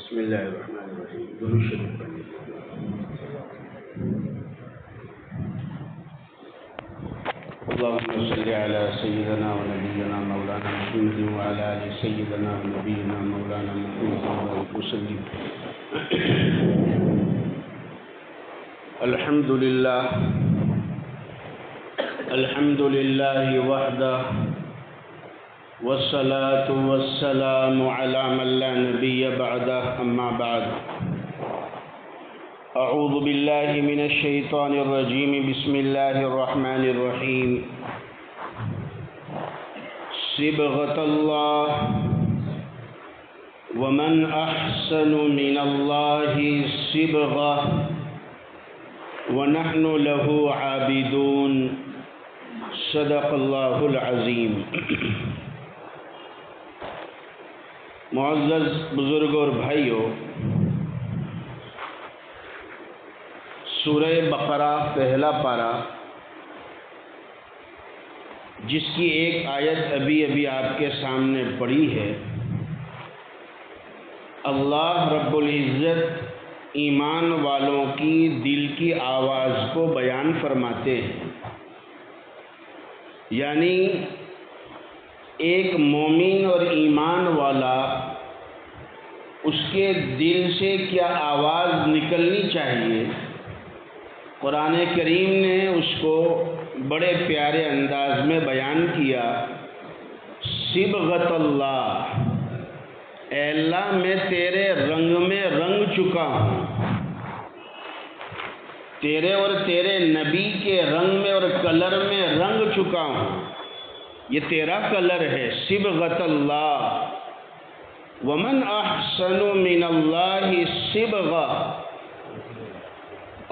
بسم اللہ الرحمن الرحیم درود شریف پڑھیں۔ اللهم صل على سيدنا ونبينا مولانا محمد وعلى آل سيدنا ونبينا مولانا محمد وبارك وسلم۔ الحمد لله وحده والصلاة والسلام على من لا نبي بعده، أما بعد، أعوذ بالله من الشيطان الرجيم، بسم الله الرحمن الرحيم۔ صبغة الله ومن أحسن من الله صبغة ونحن له عابدون، صدق الله العظيم۔ معزز بزرگوں اور بھائیوں، سورہ بقرہ پہلا پارہ، جس کی ایک آیت ابھی آپ کے سامنے پڑھی ہے، اللہ رب العزت ایمان والوں کی دل کی آواز کو بیان فرماتے ہیں، یعنی ایک مومن اور ایمان والا، اس کے دل سے کیا آواز نکلنی چاہیے، قرآن کریم نے اس کو بڑے پیارے انداز میں بیان کیا۔ صبغۃ اللہ، اے اللہ میں تیرے رنگ میں رنگ چکا ہوں، تیرے اور تیرے نبی کے رنگ میں اور کلر میں رنگ چکا ہوں، یہ تیرا کلر ہے۔ صبغۃ اللہ، ومن احسن من اللہ صبغہ،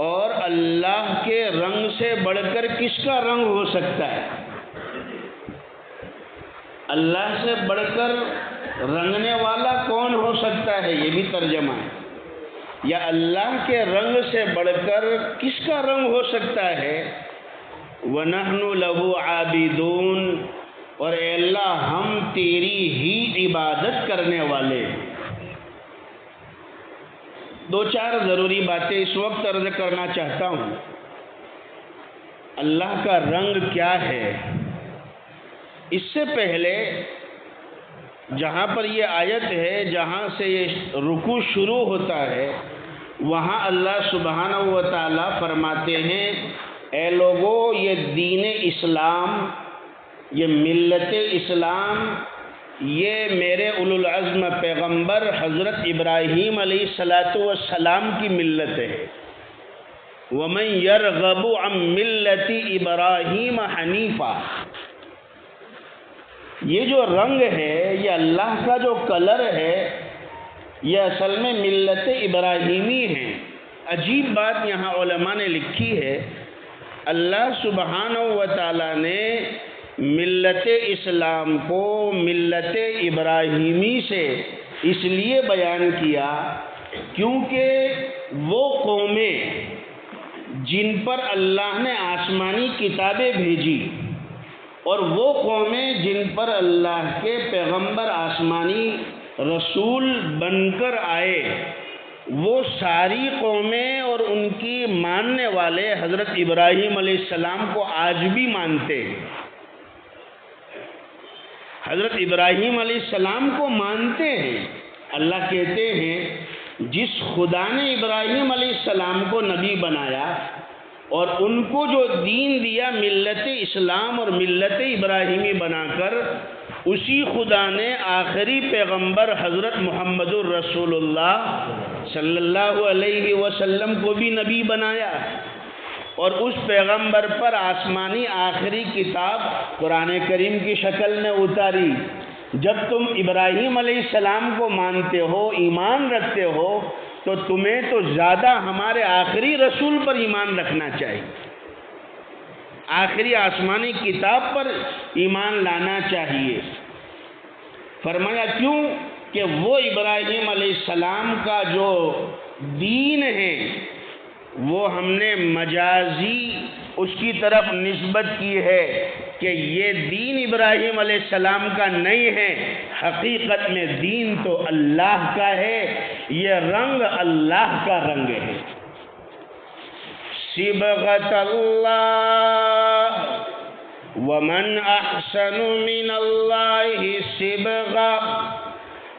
اور اللہ کے رنگ سے بڑھ کر کس کا رنگ ہو سکتا ہے؟ اللہ سے بڑھ کر رنگنے والا کون ہو سکتا ہے، یہ بھی ترجمہ ہے، یا اللہ کے رنگ سے بڑھ کر کس کا رنگ ہو سکتا ہے؟ وَنَحْنُ لَهُ عَابِدُونَ، اور اے اللہ ہم تیری ہی عبادت کرنے والے۔ دو چار ضروری باتیں اس وقت عرض کرنا چاہتا ہوں۔ اللہ کا رنگ کیا ہے؟ اس سے پہلے جہاں پر یہ آیت ہے، جہاں سے یہ رکوع شروع ہوتا ہے، وہاں اللہ سبحانہ و تعالی فرماتے ہیں، اے لوگو، یہ دین اسلام، یہ ملت اسلام، یہ میرے اولو العزم پیغمبر حضرت ابراہیم علیہ السلام کی ملت ہے۔ وَمَن يَرْغَبُ عَن مِّلَّةِ إِبْرَاهِيمَ حَنِيفًا، یہ جو رنگ ہے، یہ اللہ کا جو کلر ہے، یہ اصل میں ملت ابراہیمی ہے۔ عجیب بات یہاں علماء نے لکھی ہے، اللہ سبحانہ و تعالیٰ نے ملت اسلام کو ملت ابراہیمی سے اس لیے بیان کیا کیونکہ وہ قومیں جن پر اللہ نے آسمانی کتابیں بھیجی، اور وہ قومیں جن پر اللہ کے پیغمبر آسمانی رسول بن کر آئے، وہ ساری قومیں اور ان کی ماننے والے حضرت ابراہیم علیہ السلام کو آج بھی مانتے ہیں، حضرت ابراہیم علیہ السلام کو مانتے ہیں۔ اللہ کہتے ہیں، جس خدا نے ابراہیم علیہ السلام کو نبی بنایا اور ان کو جو دین دیا ملت اسلام اور ملت ابراہیمی بنا کر، اسی خدا نے آخری پیغمبر حضرت محمد الرسول اللہ صلی اللہ علیہ وسلم کو بھی نبی بنایا، اور اس پیغمبر پر آسمانی آخری کتاب قرآن کریم کی شکل میں اتاری۔ جب تم ابراہیم علیہ السلام کو مانتے ہو، ایمان رکھتے ہو، تو تمہیں تو زیادہ ہمارے آخری رسول پر ایمان رکھنا چاہیے، آخری آسمانی کتاب پر ایمان لانا چاہیے۔ فرمایا کیوں؟ کہ وہ ابراہیم علیہ السلام کا جو دین ہے، وہ ہم نے مجازی اس کی طرف نسبت کی ہے، کہ یہ دین ابراہیم علیہ السلام کا نہیں ہے، حقیقت میں دین تو اللہ کا ہے، یہ رنگ اللہ کا رنگ ہے۔ صبغۃ اللہ ومن احسن من اللہ صبغہ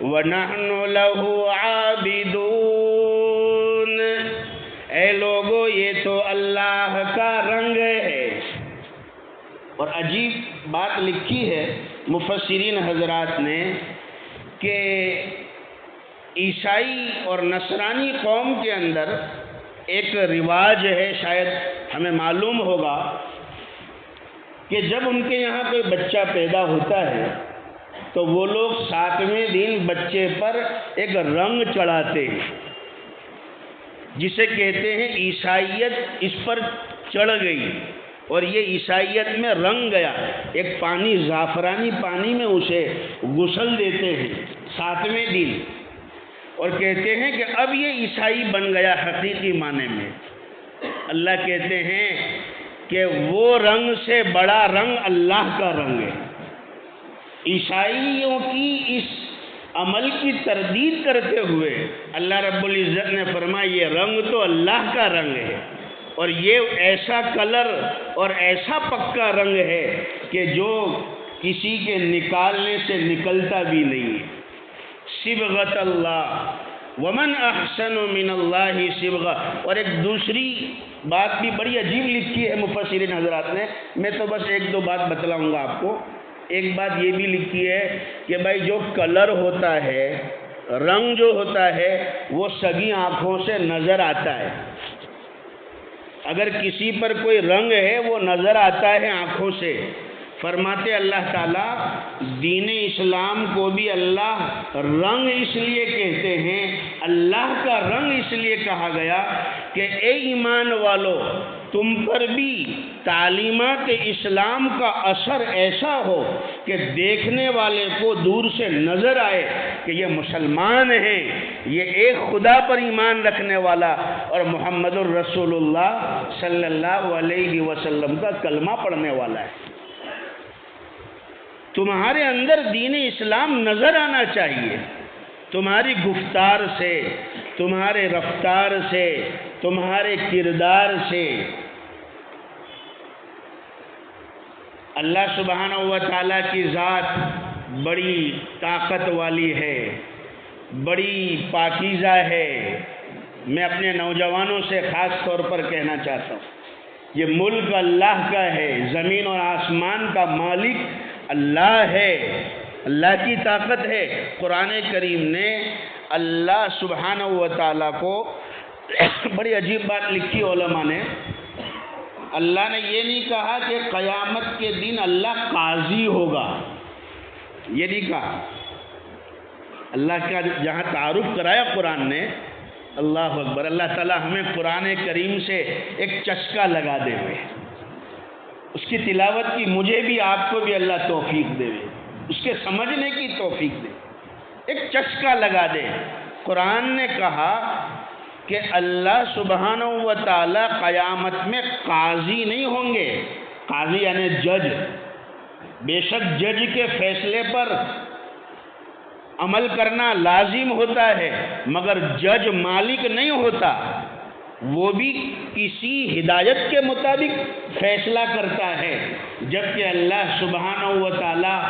ونحن لہ عابدون۔ اے لوگو، یہ تو اللہ کا رنگ ہے۔ اور عجیب بات لکھی ہے مفسرین حضرات نے کہ عیسائی اور نصرانی قوم کے اندر ایک رواج ہے، شاید ہمیں معلوم ہوگا، کہ جب ان کے یہاں کوئی بچہ پیدا ہوتا ہے تو وہ لوگ 7ویں دن بچے پر ایک رنگ چڑھاتے ہیں، جسے کہتے ہیں عیسائیت اس پر چڑھ گئی، اور یہ عیسائیت میں رنگ گیا۔ ایک پانی، زعفرانی پانی میں اسے غسل دیتے ہیں 7ویں دن، اور کہتے ہیں کہ اب یہ عیسائی بن گیا حقیقی معنی میں۔ اللہ کہتے ہیں کہ وہ رنگ سے بڑا رنگ اللہ کا رنگ ہے۔ عیسائیوں کی اس عمل کی تردید کرتے ہوئے اللہ رب العزت نے فرمایا یہ رنگ تو اللہ کا رنگ ہے، اور یہ ایسا کلر اور ایسا پکا رنگ ہے کہ جو کسی کے نکالنے سے نکلتا بھی نہیں ہے۔ صبغۃ اللہ ومن احسن من اللہ صبغہ۔ اور ایک دوسری بات بھی بڑی عجیب لکھی ہے مفسرین حضرات نے، میں تو بس ایک دو بات بتلاؤں گا آپ کو۔ ایک بات یہ بھی لکھی ہے کہ بھائی جو کلر ہوتا ہے، رنگ جو ہوتا ہے، وہ سگی آنکھوں سے نظر آتا ہے۔ اگر کسی پر کوئی رنگ ہے وہ نظر آتا ہے آنکھوں سے۔ فرماتے اللہ تعالیٰ دین اسلام کو بھی اللہ رنگ اس لیے کہتے ہیں، اللہ کا رنگ اس لیے کہا گیا کہ اے ایمان والو، تم پر بھی تعلیمات اسلام کا اثر ایسا ہو کہ دیکھنے والے کو دور سے نظر آئے کہ یہ مسلمان ہیں، یہ ایک خدا پر ایمان رکھنے والا اور محمد الرسول اللہ صلی اللہ علیہ وسلم کا کلمہ پڑھنے والا ہے۔ تمہارے اندر دین اسلام نظر آنا چاہیے، تمہاری گفتار سے، تمہارے رفتار سے، تمہارے کردار سے۔ اللہ سبحانہ و تعالیٰ کی ذات بڑی طاقت والی ہے، بڑی پاکیزہ ہے۔ میں اپنے نوجوانوں سے خاص طور پر کہنا چاہتا ہوں، یہ ملک اللہ کا ہے، زمین اور آسمان کا مالک اللہ ہے، اللہ کی طاقت ہے۔ قرآن کریم نے اللہ سبحانہ و تعالیٰ کو بڑی عجیب بات لکھی علماء نے۔ اللہ نے یہ نہیں کہا کہ قیامت کے دن اللہ قاضی ہوگا، یہ نہیں کہا۔ اللہ کا جہاں تعارف کرایا قرآن نے، اللہ اکبر، اللہ تعالیٰ ہمیں قرآن کریم سے ایک چسکا لگا دے ہوئے، اس کی تلاوت کی مجھے بھی آپ کو بھی اللہ توفیق دے، اس کے سمجھنے کی توفیق دے، ایک چسکا لگا دے۔ قرآن نے کہا کہ اللہ سبحانہ و تعالیٰ قیامت میں قاضی نہیں ہوں گے۔ قاضی یعنی جج۔ بے شک جج کے فیصلے پر عمل کرنا لازم ہوتا ہے، مگر جج مالک نہیں ہوتا، وہ بھی کسی ہدایت کے مطابق فیصلہ کرتا ہے۔ جبکہ اللہ سبحانہ و تعالیٰ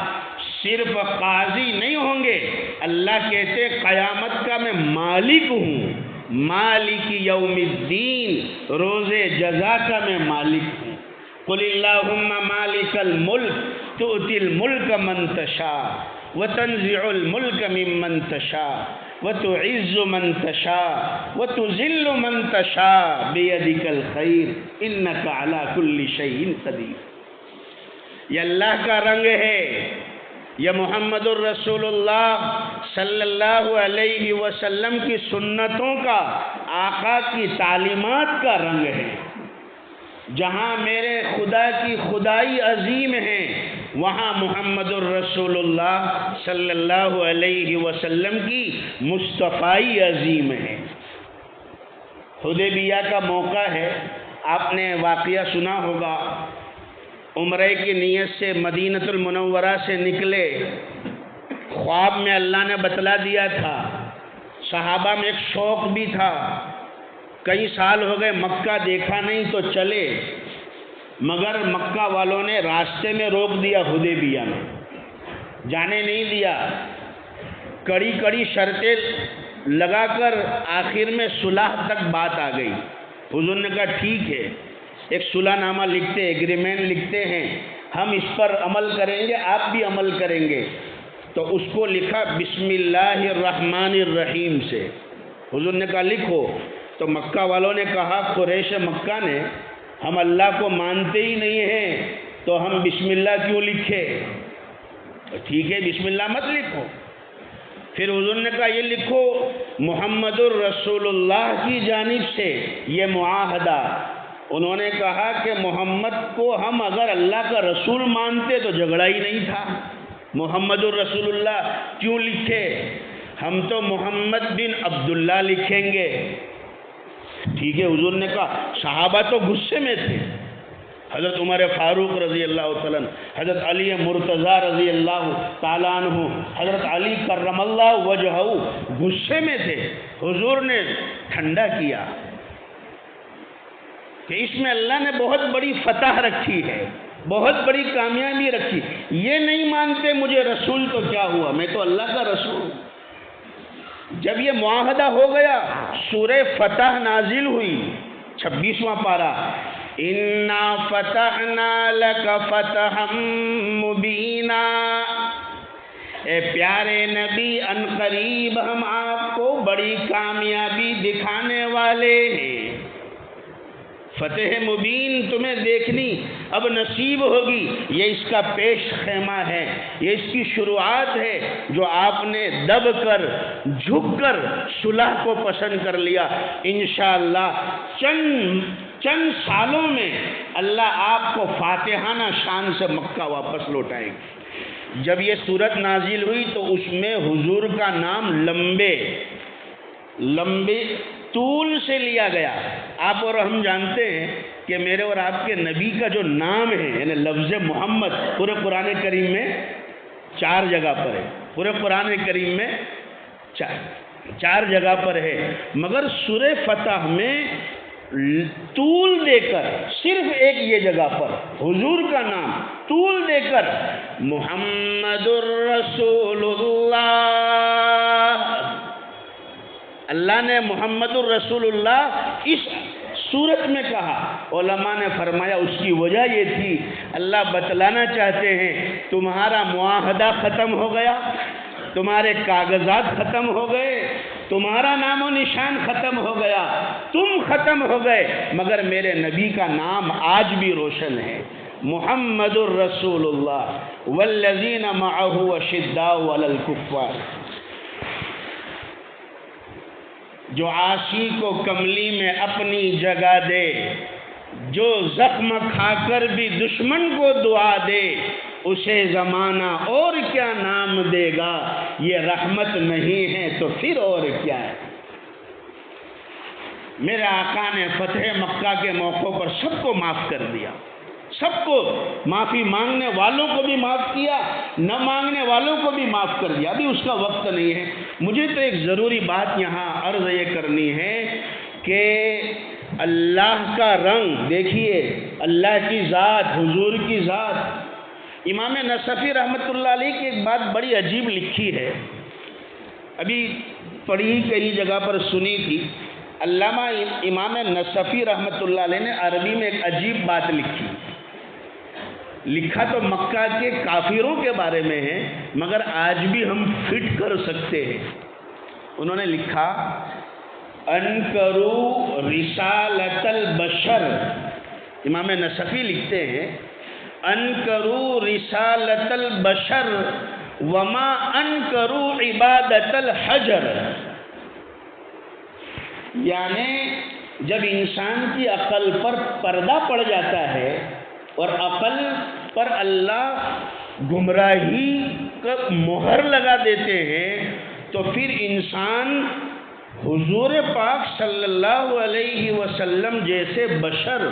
صرف قاضی نہیں ہوں گے، اللہ کہتے قیامت کا میں مالک ہوں، مالک یوم الدین، روز جزا کا میں مالک ہوں۔ قل اللہم مالک الملک تؤتی الملک من تشاء وتنزع الملک ممن تشاء وتعز من تشاء وتذل من تشاء بیدک الخیر انک علی کل شیء قدیر۔ یہ اللہ کا رنگ ہے، یہ محمد الرسول اللہ صلی اللہ علیہ وسلم کی سنتوں کا، آقا کی تعلیمات کا رنگ ہے۔ جہاں میرے خدا کی خدائی عظیم ہے، وہاں محمد الرسول اللہ صلی اللہ علیہ وسلم کی مصطفائی عظیم ہے۔ حدیبیہ کا موقع ہے، آپ نے واقعہ سنا ہوگا عمرے کی نیت سے مدینۃ المنورہ سے نکلے، خواب میں اللہ نے بتلا دیا تھا، صحابہ میں ایک شوق بھی تھا، کئی سال ہو گئے مکہ دیکھا نہیں تو چلے، مگر مکہ والوں نے راستے میں روک دیا، حدیبیہ میں جانے نہیں دیا، کڑی کڑی شرطیں لگا کر آخر میں صلح تک بات آ گئی۔ حضور نے کہا ٹھیک ہے، ایک صلح نامہ لکھتے، ایگریمنٹ لکھتے ہیں، ہم اس پر عمل کریں گے، آپ بھی عمل کریں گے۔ تو اس کو لکھا بسم اللہ الرحمن الرحیم سے۔ حضور نے کہا لکھو، تو مکہ والوں نے کہا، قریش مکہ نے، ہم اللہ کو مانتے ہی نہیں ہیں تو ہم بسم اللہ کیوں لکھے؟ ٹھیک ہے بسم اللہ مت لکھو۔ پھر حضور نے کہا یہ لکھو محمد الرسول اللہ کی جانب سے یہ معاہدہ۔ انہوں نے کہا کہ محمد کو ہم اگر اللہ کا رسول مانتے تو جھگڑا ہی نہیں تھا، محمد الرسول اللہ کیوں لکھے؟ ہم تو محمد بن عبداللہ لکھیں گے۔ ٹھیک ہے حضور نے کہا، صحابہ تو غصے میں تھے، حضرت عمر فاروق رضی اللہ تعالیٰ عنہ، حضرت علی مرتضیٰ رضی اللہ تعالیٰ عنہ، حضرت علی کرم اللہ وجہہ غصے میں تھے۔ حضور نے ٹھنڈا کیا کہ اس میں اللہ نے بہت بڑی فتح رکھی ہے، بہت بڑی کامیابی رکھی، یہ نہیں مانتے مجھے رسول تو کیا ہوا، میں تو اللہ کا رسول ہوں۔ جب یہ معاہدہ ہو گیا، سورہ فتح نازل ہوئی، 26واں پارہ، اِنَّا فَتَحْنَا لَكَ فَتَحًا مُبِينًا، اے پیارے نبی ان قریب ہم آپ کو بڑی کامیابی دکھانے والے ہیں۔ فتح مبین تمہیں دیکھنی اب نصیب ہوگی، یہ اس کا پیش خیمہ ہے، یہ اس کی شروعات ہے، جو آپ نے دب کر جھک کر صلح کو پسند کر لیا۔ انشاءاللہ چند سالوں میں اللہ آپ کو فاتحانہ شان سے مکہ واپس لوٹائیں گے۔ جب یہ سورت نازل ہوئی تو اس میں حضور کا نام لمبے طول سے لیا گیا۔ آپ اور ہم جانتے ہیں کہ میرے اور آپ کے نبی کا جو نام ہے، یعنی لفظ محمد، پورے قرآن کریم میں 4 جگہ پر ہے، پورے قرآن کریم میں 4 جگہ پر ہے، مگر سورہ فتح میں طول دے کر صرف ایک یہ جگہ پر حضور کا نام طول دے کر محمد الرسول اللہ، اللہ نے محمد الرسول اللہ اس صورت میں کہا۔ علماء نے فرمایا اس کی وجہ یہ تھی، اللہ بتلانا چاہتے ہیں تمہارا معاہدہ ختم ہو گیا، تمہارے کاغذات ختم ہو گئے، تمہارا نام و نشان ختم ہو گیا، تم ختم ہو گئے، مگر میرے نبی کا نام آج بھی روشن ہے، محمد الرسول اللہ والذین معہ اشداء علی الکفار۔ جو عاصی کو کملی میں اپنی جگہ دے، جو زخم کھا کر بھی دشمن کو دعا دے، اسے زمانہ اور کیا نام دے گا، یہ رحمت نہیں ہے تو پھر اور کیا ہے۔ میرے آقا نے فتح مکہ کے موقع پر سب کو معاف کر دیا، سب کو، معافی مانگنے والوں کو بھی معاف کیا، نہ مانگنے والوں کو بھی معاف کر دیا۔ ابھی اس کا وقت نہیں ہے، مجھے تو ایک ضروری بات یہاں عرض یہ کرنی ہے کہ اللہ کا رنگ دیکھیے، اللہ کی ذات، حضور کی ذات۔ امام نصفی رحمۃ اللہ علیہ کی ایک بات بڑی عجیب لکھی ہے، ابھی پڑھی کئی جگہ پر سنی تھی۔ علامہ امام نصفی رحمۃ اللہ علیہ نے عربی میں ایک عجیب بات لکھی، لکھا تو مکہ کے کافروں کے بارے میں ہے، مگر آج بھی ہم فٹ کر سکتے ہیں۔ انہوں نے لکھا انکروا رسالت البشر، امام نصفی لکھتے ہیں انکروا رسالت البشر وما انکروا عبادت الحجر، یعنی جب انسان کی عقل پر پردہ پڑ جاتا ہے اور عقل پر اللہ گمراہی کا مہر لگا دیتے ہیں، تو پھر انسان حضور پاک صلی اللہ علیہ وسلم جیسے بشر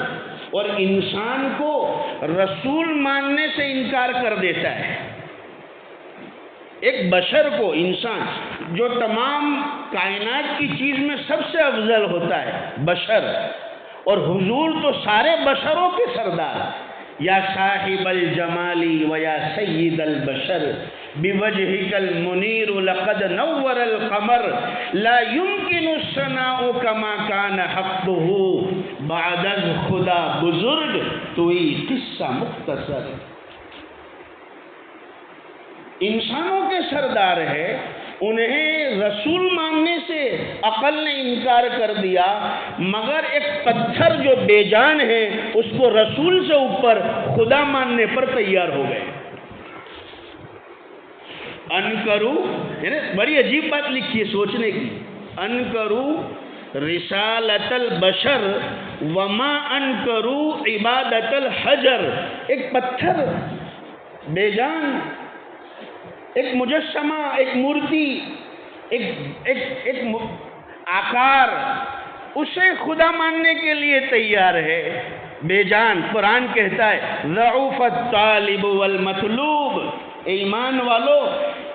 اور انسان کو رسول ماننے سے انکار کر دیتا ہے۔ ایک بشر کو، انسان جو تمام کائنات کی چیز میں سب سے افضل ہوتا ہے، بشر، اور حضور تو سارے بشروں کے سردار، یا صاحب الجمالی و یا سید البشر بوجہک المنیر لقد نور القمر لا يمکن الثناء کما کان حقہ بعد از خدا بزرگ توئی قصہ مختصر۔ انسانوں کے سردار ہے، انہیں رسول ماننے سے عقل نے انکار کر دیا، مگر ایک پتھر جو بے جان ہے اس کو رسول سے اوپر خدا ماننے پر تیار ہو گئے۔ انکرو، یعنی بڑی عجیب بات لکھی ہے سوچنے کی، انکرو رسالت البشر وما انکرو عبادت الحجر۔ ایک پتھر بے جان، ایک مجسمہ، ایک مورتی، ایک آکار، اسے خدا ماننے کے لیے تیار ہے، بے جان۔ قرآن کہتا ہے ضعف الطالب والمطلوب، ایمان والو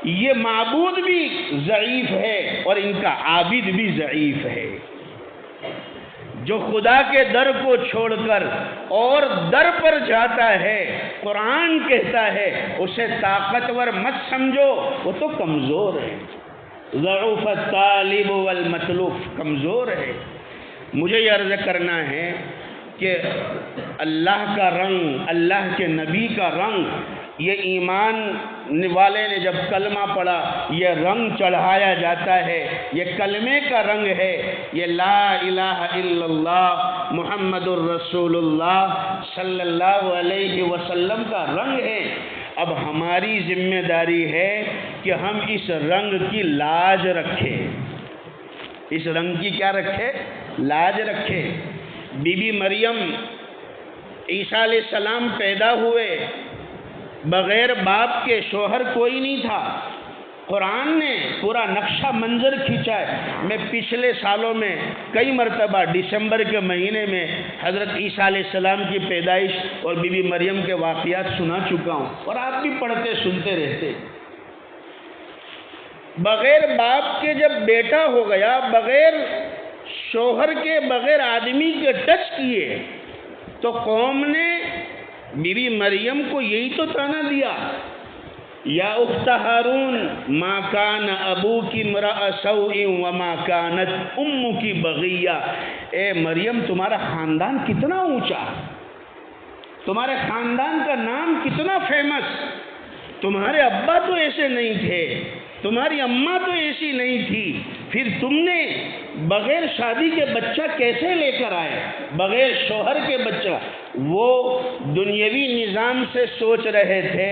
یہ معبود بھی ضعیف ہے اور ان کا عابد بھی ضعیف ہے۔ جو خدا کے در کو چھوڑ کر اور در پر جاتا ہے، قرآن کہتا ہے اسے طاقتور مت سمجھو، وہ تو کمزور ہے۔ ضعف الطالب والمطلوب، کمزور ہے۔ مجھے یہ عرض کرنا ہے کہ اللہ کا رنگ، اللہ کے نبی کا رنگ، یہ ایمان والے نے جب کلمہ پڑھا یہ رنگ چڑھایا جاتا ہے، یہ کلمے کا رنگ ہے، یہ لا الہ الا اللہ محمد الرسول اللہ صلی اللہ علیہ وسلم کا رنگ ہے۔ اب ہماری ذمہ داری ہے کہ ہم اس رنگ کی لاج رکھیں۔ اس رنگ کی کیا رکھے؟ لاج رکھے۔ بی بی مریم عیسیٰ علیہ السلام پیدا ہوئے، بغیر باپ کے، شوہر کوئی نہیں تھا۔ قرآن نے پورا نقشہ منظر کھینچا ہے۔ میں پچھلے سالوں میں کئی مرتبہ دسمبر کے مہینے میں حضرت عیسیٰ علیہ السلام کی پیدائش اور بی بی مریم کے واقعات سنا چکا ہوں، اور آپ بھی پڑھتے سنتے رہتے۔ بغیر باپ کے جب بیٹا ہو گیا، بغیر شوہر کے، بغیر آدمی کے ٹچ کیے، تو قوم نے بی بی مریم کو یہی تو طعنہ دیا، یا اخت ہارون ما کان ابوکی امرأ سوء وما کانت امکی بغیہ۔ اے مریم تمہارا خاندان کتنا اونچا، تمہارے خاندان کا نام کتنا فیمس، تمہارے ابا تو ایسے نہیں تھے، تمہاری اماں تو ایسی نہیں تھی، پھر تم نے بغیر شادی کے بچہ کیسے لے کر آئے، بغیر شوہر کے بچہ؟ وہ دنیاوی نظام سے سوچ رہے تھے،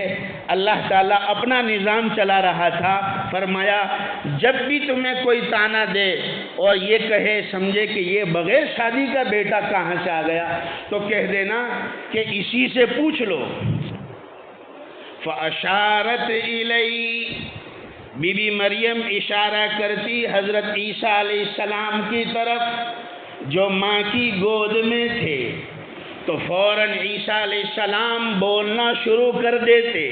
اللہ تعالیٰ اپنا نظام چلا رہا تھا۔ فرمایا جب بھی تمہیں کوئی طعنہ دے اور یہ کہے سمجھے کہ یہ بغیر شادی کا بیٹا کہاں سے آ گیا، تو کہہ دینا کہ اسی سے پوچھ لو۔ فَأَشَارَتْ إِلَيْهِ، بی بی مریم اشارہ کرتی حضرت عیسیٰ علیہ السلام کی طرف جو ماں کی گود میں تھے، تو فوراً عیسیٰ علیہ السلام بولنا شروع کر دیتے۔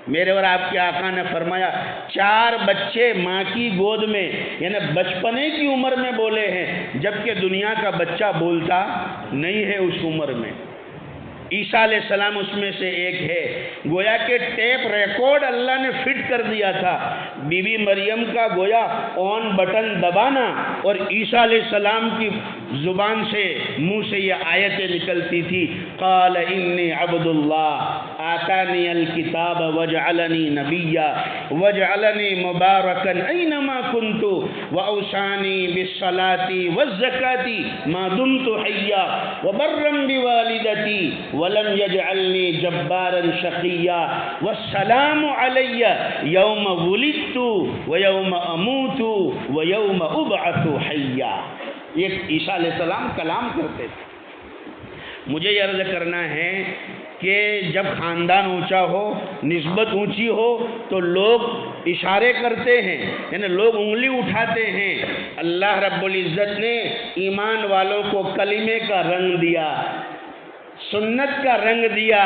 میرے اور آپ کے آقا نے فرمایا 4 بچے ماں کی گود میں، یعنی بچپنے کی عمر میں بولے ہیں، جبکہ دنیا کا بچہ بولتا نہیں ہے اس عمر میں۔ عیسیٰ علیہ السلام اس میں سے ایک ہے۔ گویا کہ ٹیپ ریکارڈ اللہ نے فٹ کر دیا تھا، بی بی مریم کا گویا آن بٹن دبانا اور عیسیٰ علیہ السلام کی زبان سے، منہ سے یہ آیتیں نکلتی تھی، قال انی عبد اللہ آتانی الکتاب وجعلنی نبیا وجعلنی مبارکا اینما کنت واوصانی بالصلاة والزکاة ما دمت حیا وبرا بوالدتی ولم یجعلنی جبارا شقیا والسلام علی یوم ولدت ویوم اموت ویوم ابعث حیا۔ یہ عیسیٰ علیہ السلام کلام کرتے تھے۔ مجھے یہ عرض کرنا ہے کہ جب خاندان اونچا ہو، نسبت اونچی ہو، تو لوگ اشارے کرتے ہیں، یعنی لوگ انگلی اٹھاتے ہیں۔ اللہ رب العزت نے ایمان والوں کو کلمے کا رنگ دیا۔ سنت کا رنگ دیا،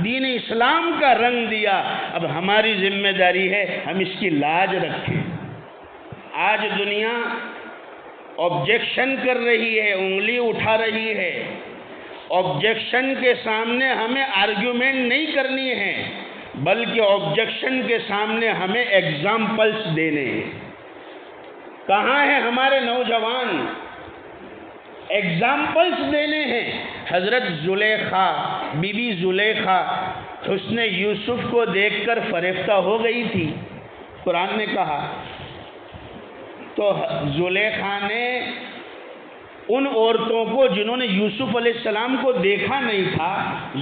دین اسلام کا رنگ دیا۔ اب ہماری ذمہ داری ہے ہم اس کی لاج رکھیں۔ آج دنیا آبجیکشن کر رہی ہے، انگلی اٹھا رہی ہے۔ آبجیکشن کے سامنے ہمیں آرگیومنٹ نہیں کرنی ہے، بلکہ آبجیکشن کے سامنے ہمیں ایگزامپلس دینے ہیں۔ کہاں ہیں ہمارے نوجوان؟ ایگزامپلس دینے ہیں۔ حضرت زلیخا، بی بی زلیخا حسن یوسف کو دیکھ کر فریفتہ ہو گئی تھی، قرآن نے کہا۔ تو زلیخا نے ان عورتوں کو جنہوں نے یوسف علیہ السلام کو دیکھا نہیں تھا،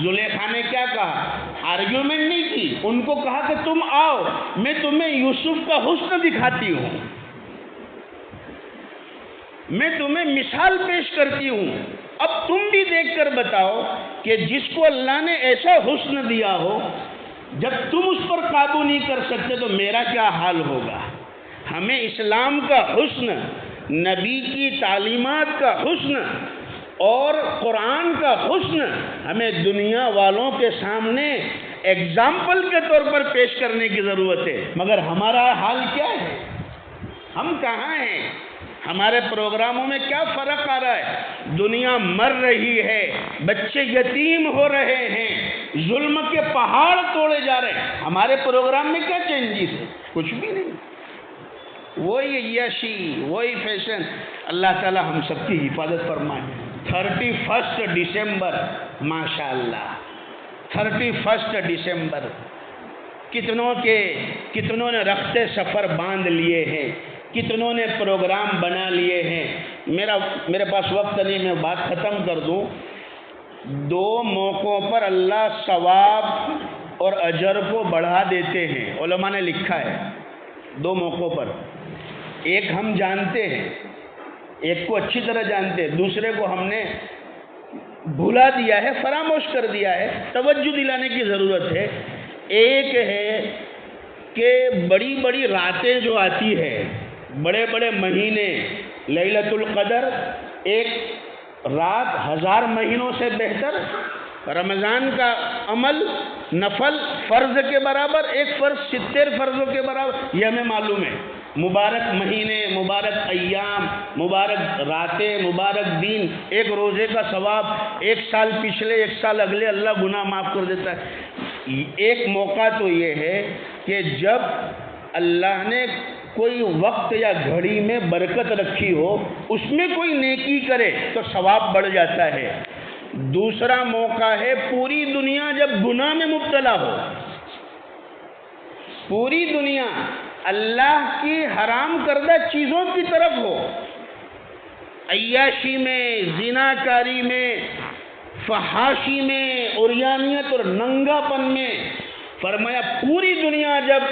زلیخا نے کیا کہا؟ آرگیومنٹ نہیں کی، ان کو کہا کہ تم آؤ، میں تمہیں یوسف کا حسن دکھاتی ہوں، میں تمہیں مثال پیش کرتی ہوں، اب تم بھی دیکھ کر بتاؤ کہ جس کو اللہ نے ایسا حسن دیا ہو، جب تم اس پر قابو نہیں کر سکتے تو میرا کیا حال ہوگا۔ ہمیں اسلام کا حسن، نبی کی تعلیمات کا حسن اور قرآن کا حسن ہمیں دنیا والوں کے سامنے ایگزامپل کے طور پر پیش کرنے کی ضرورت ہے۔ مگر ہمارا حال کیا ہے؟ ہم کہاں ہیں؟ ہمارے پروگراموں میں کیا فرق آ رہا ہے؟ دنیا مر رہی ہے، بچے یتیم ہو رہے ہیں، ظلم کے پہاڑ توڑے جا رہے ہیں، ہمارے پروگرام میں کیا چینجز ہے؟ کچھ بھی نہیں، وہی عیاشی، وہی فیشن۔ اللہ تعالی ہم سب کی حفاظت فرمائے۔ 31 دسمبر، ماشاءاللہ 31 دسمبر، کتنوں نے رخت سفر باندھ لیے ہیں، کتنوں نے پروگرام بنا لیے ہیں۔ میرے پاس وقت نہیں، میں بات ختم کر دوں۔ 2 موقعوں پر اللہ ثواب اور اجر کو بڑھا دیتے ہیں، علماء نے لکھا ہے۔ 2 موقعوں پر، ایک ہم جانتے ہیں، ایک کو اچھی طرح جانتے ہیں، دوسرے کو ہم نے بھلا دیا ہے، فراموش کر دیا ہے، توجہ دلانے کی ضرورت ہے۔ ایک ہے کہ بڑی بڑی راتیں جو آتی ہے، بڑے بڑے مہینے، لیلۃ القدر ایک رات 1000 مہینوں سے بہتر، رمضان کا عمل نفل فرض کے برابر، ایک فرض 70 فرضوں کے برابر، یہ ہمیں معلوم ہے۔ مبارک مہینے، مبارک ایام، مبارک راتیں، مبارک دن، ایک روزے کا ثواب 1 سال پچھلے 1 سال اگلے اللہ گناہ معاف کر دیتا ہے۔ ایک موقع تو یہ ہے کہ جب اللہ نے کوئی وقت یا گھڑی میں برکت رکھی ہو، اس میں کوئی نیکی کرے تو ثواب بڑھ جاتا ہے۔ دوسرا موقع ہے پوری دنیا جب گناہ میں مبتلا ہو، پوری دنیا اللہ کی حرام کردہ چیزوں کی طرف ہو، عیاشی میں، زناکاری میں، فحاشی میں، عریانیت اور ننگا پن میں۔ فرمایا پوری دنیا جب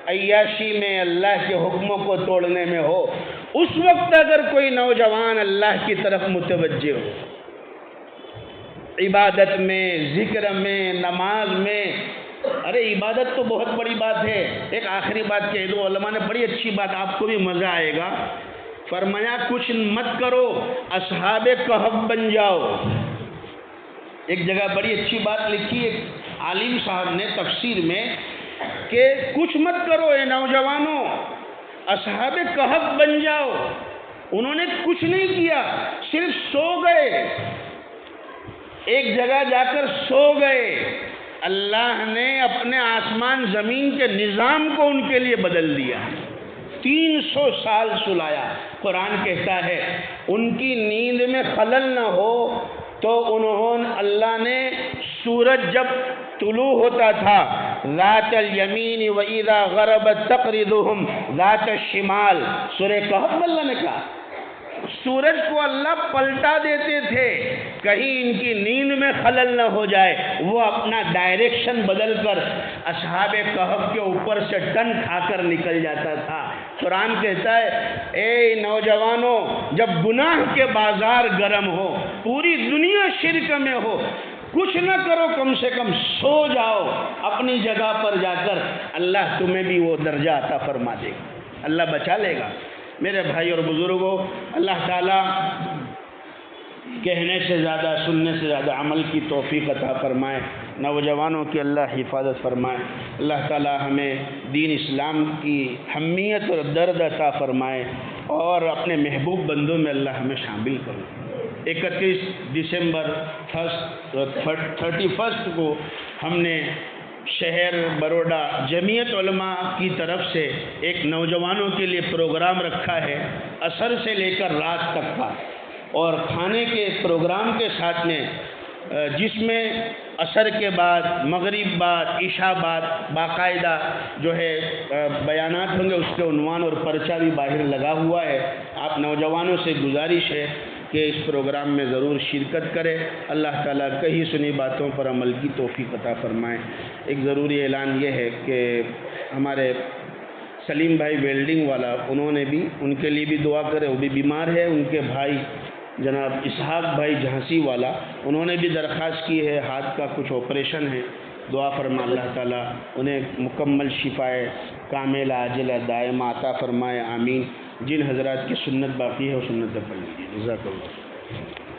عیاشی میں، اللہ کے حکموں کو توڑنے میں ہو، اس وقت اگر کوئی نوجوان اللہ کی طرف متوجہ ہو، عبادت میں، ذکر میں، نماز میں۔ ارے عبادت تو بہت بڑی بات ہے۔ ایک آخری بات کہہ دو، علماء نے بڑی اچھی بات، آپ کو بھی مزہ آئے گا۔ فرمایا کچھ مت کرو، اصحاب کہف بن جاؤ۔ ایک جگہ بڑی اچھی بات لکھی ہے عالم صاحب نے تفسیر میں کہ کچھ مت کرو اے نوجوانوں، اصحاب کہف بن جاؤ۔ انہوں نے کچھ نہیں کیا، صرف سو گئے، ایک جگہ جا کر سو گئے۔ اللہ نے اپنے آسمان زمین کے نظام کو ان کے لیے بدل دیا، 300 سال سلایا۔ قرآن کہتا ہے ان کی نیند میں خلل نہ ہو تو اللہ نے سورج جب طلوع ہوتا تھا ذات الیمین و اذا غربت تقرضهم ذات الشمال، سورہ کہف میں اللہ نے کہا سورج کو اللہ پلٹا دیتے تھے کہیں ان کی نیند میں خلل نہ ہو جائے، وہ اپنا ڈائریکشن بدل کر اصحاب کہف کے اوپر سے ٹن کھا کر نکل جاتا تھا۔ قرآن کہتا ہے اے نوجوانوں، جب گناہ کے بازار گرم ہو، پوری دنیا شرک میں ہو، کچھ نہ کرو، کم سے کم سو جاؤ اپنی جگہ پر جا کر، اللہ تمہیں بھی وہ درجہ عطا فرما دے گا، اللہ بچا لے گا۔ میرے بھائی اور بزرگوں، اللہ تعالیٰ کہنے سے زیادہ سننے سے زیادہ عمل کی توفیق عطا فرمائے، نوجوانوں کی اللہ حفاظت فرمائے، اللہ تعالی ہمیں دین اسلام کی اہمیت اور درد عطا فرمائے اور اپنے محبوب بندوں میں اللہ ہمیں شامل کرے۔ 31 دسمبر 31 کو ہم نے شہر بروڈا جمعیت علماء کی طرف سے ایک نوجوانوں کے لیے پروگرام رکھا ہے، عصر سے لے کر رات تک کا، اور کھانے کے پروگرام کے ساتھ میں جس میں عصر کے بعد، مغرب بعد، عشاء بعد باقاعدہ جو ہے بیانات ہوں گے، اس کے عنوان اور پرچہ بھی باہر لگا ہوا ہے۔ آپ نوجوانوں سے گزارش ہے کہ اس پروگرام میں ضرور شرکت کرے، اللہ تعالیٰ کہیں سنی باتوں پر عمل کی توفیق عطا فرمائے۔ ایک ضروری اعلان یہ ہے کہ ہمارے سلیم بھائی ویلڈنگ والا، انہوں نے بھی، ان کے لیے بھی دعا کرے، وہ بھی بیمار ہے۔ ان کے بھائی جناب اسحاق بھائی جھانسی والا، انہوں نے بھی درخواست کی ہے، ہاتھ کا کچھ آپریشن ہے، دعا فرما اللہ تعالیٰ انہیں مکمل شفائے کامل عاجلہ دائمہ عطا فرمائے، آمین۔ جن حضرات کی سنت باقی ہے وہ سنت پڑھ لیجیے، جزاک اللہ۔